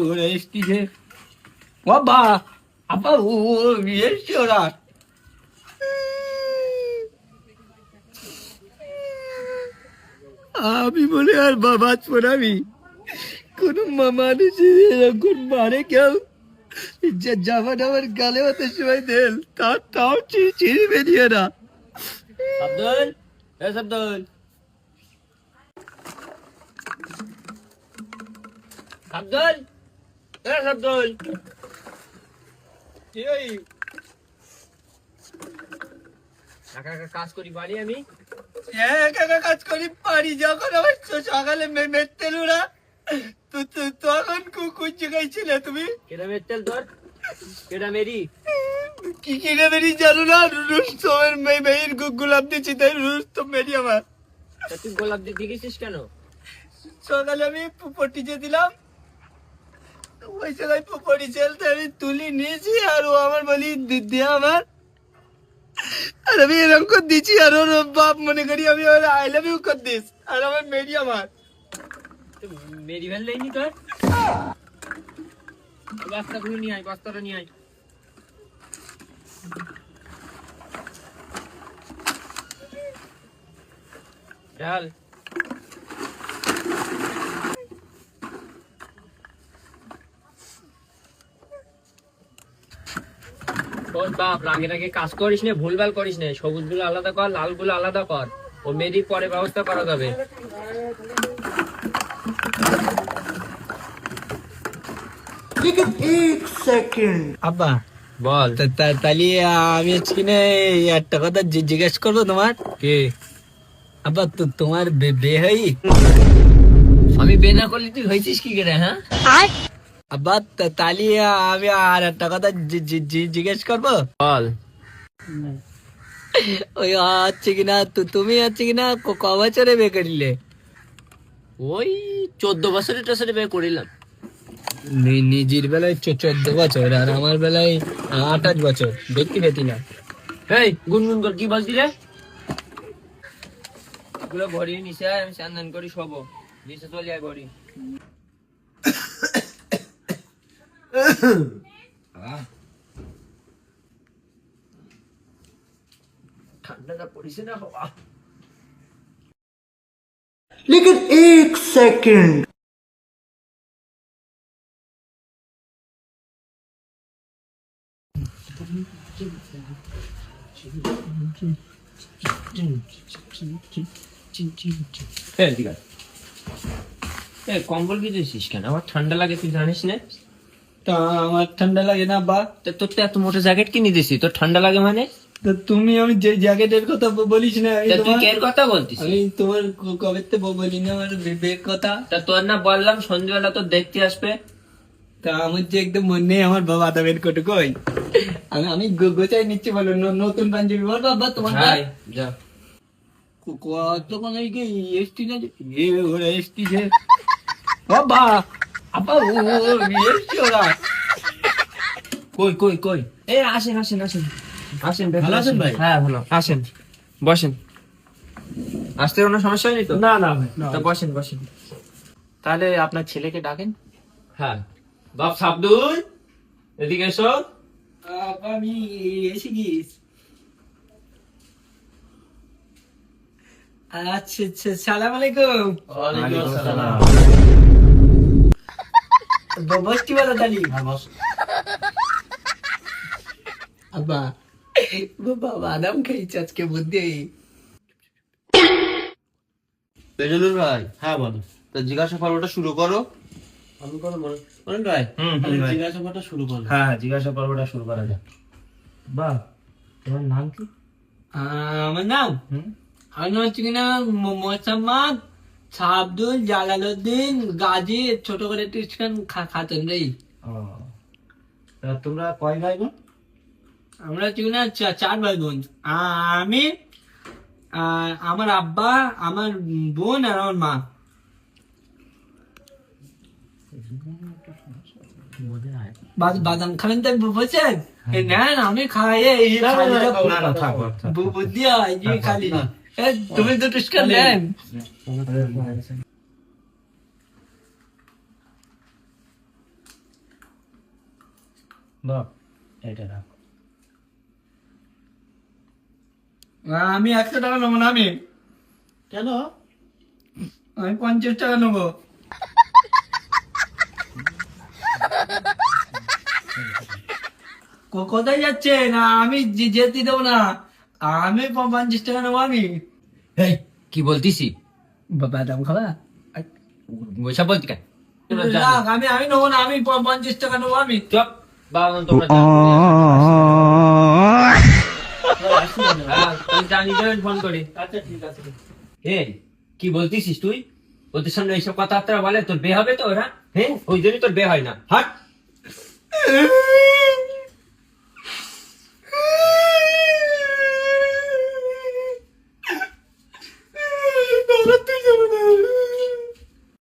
ওরা এসছে বাবা আপা ও এসছে ওরা আমি বলে আর বাঁচবো না আমি কোন মানুষ এরকম মারে কেউ জামা টামার গালে হতে সময় দেল তাও চিড়ি বেরিয়ে না আব্দুল আব্দুল আব্দুল আব্দুল কি ওই কাজ করি বাড়ি আমি কাজ করি পারি যখন আমার সকালে মেটতেল ওরা তখন কোন জায়গায় ছিলে তুমি কেটা মেটতেল তোর কেটা মেরি কি কেটা মেরি জানো না রুস্তমের মেয়ের গোলাপ দিচ্ছি তাই রুস্তম মেরি আমার তুই গোলাপ দিয়ে গেছিস কেন সকালে আমি পটিতে দিলাম ওই জায়গায় পরিচলতে আমি তুলি নিয়েছি আর ও আমার বলি দিদি আমার আর আমি এরকম করে দিচ্ছি আর ওর বাপ মনে করি আমি ওর আই লাভ ইউ করে দিস আর আমার মেরি আমার মেরি ফেললেই তোর বাস্তাগুলো নিয়ে আয় বাস্তাটা নিয়ে আয় ডাল বাপ রাগে রাগে কাজ করিস না ভুলভাল করিস না সবুজ গুলো আলাদা কর লাল গুলো আলাদা কর ও মেরি পরে ব্যবস্থা করা যাবে আব্বা বল তাহলে আমি আজকে একটা কথা জিজ্ঞেস করবো তোমার কে আব্বা তোমার বিয়ে হই আমি বিয়ে না করলে তুই হয়েছিস কি করে হ্যাঁ আব্বা তাহলে আমি আর একটা কথা জিজ্ঞেস করবো বল ওই হচ্ছে কিনা তুমি হচ্ছে কিনা ক বছরে বিয়ে করিলে ওই 14 বছরের টছরে বিয়ে করিলাম নিজের বেলায় 14 বছর আর আমার বেলায় 28 বছর দেখতে পেতি না এই গুনগুন কর কি বলছি রে এগুলো ভরিয়ে নিছে আমি স্নান করি সব নিচে চলে যায় ঘড়ি ঠান্ডাটা পড়িছে না বাবা लेकिन एक सेकंड কম্বল কিনেছিস কেন আমার ঠান্ডা লাগে তুই জানিস না তা আমার ঠান্ডা লাগে না বা তোর তো এত মোটা জ্যাকেট কিনে দিছি তোর ঠান্ডা লাগে মানে তুমি আমি যে জ্যাকেটের কথা বলিস না তুই এর কথা বলতিস আমি তোমার কবে বলি না আমার বিবেক কথা তা তোর না বললাম সন্ধ্যাবেলা তো দেখতে আসবে তা আমার যে একদম মনে নেই আমার বাবা আদা বের কোটে কই আমি গোছাই নিচ্ছি বলো নতুন পাঞ্জাবি বল বাবা তোমার যা কতক্ষণ কি এসটি না ওরা এসটি যে বাবা আপা ও এসটি ওরা কই এ আসেন ভালো আছেন ভাই হ্যাঁ ভালো আসেন বসেন আসতে কোনো সমস্যা হয়নি তো না তা বসেন তাহলে আপনার ছেলেকে ডাকেন হ্যাঁ বাপ আব্দুল এদিকে এসো আমি এসে গিয়েছি আচ্ছা সালাম আলাইকুম ওয়ালাইকুম আসসালাম বসটি বলো তালি আব্বা বাদাম খাইছে আজকে বুদ্ধি বেজলুর ভাই হ্যাঁ বলো তো জিজ্ঞাসা পর্বটা শুরু করো আমি করো মনে ভাই জিজ্ঞাসা পর্বটা শুরু করো হ্যাঁ জিজ্ঞাসা পর্বটা শুরু করা যাক বাহ তোমার নাম কি আমার নাম হচ্ছে কিনা মোসাম্মদ আব্দুল জালালউদ্দিন গাজী ছোট করে টিউশন খাতুন রে তোমরা কয় ভাই বোন আমরা হচ্ছে কিনা 4 ভাই বোন আমি আমার আব্বা আমার বোন আর আমার মা বাদাম খাবেন তাই বলছেন নেন আমি খাই বুদ্ধি হয় খালি তুমি তো টুস্কার নেন বাপ এটা রাখ। আমি 100 টাকা নেবো না, আমি কেন? 50 টাকা নেবো। কোথায় যাচ্ছে না? আমি যেতে দেবো না, আমি 50 টাকা নেবো। আমি এই কি বলতিসি? বাদাম খাবা? ওইসব বলতি কেন? আমি নেবো না, আমি 50 টাকা নেবো। আমি চুপ বাবা, তোমরা জানি ফোন করি। আচ্ছা ঠিক আছে। এই কি বলতিসিস তুই? ওদের সামনে এইসব কথাবার্তা বলে তোর বিয়ে হবে তো ওরা? হ্যাঁ, ওই জন্যই তোর বিয়ে হয় না। হাট।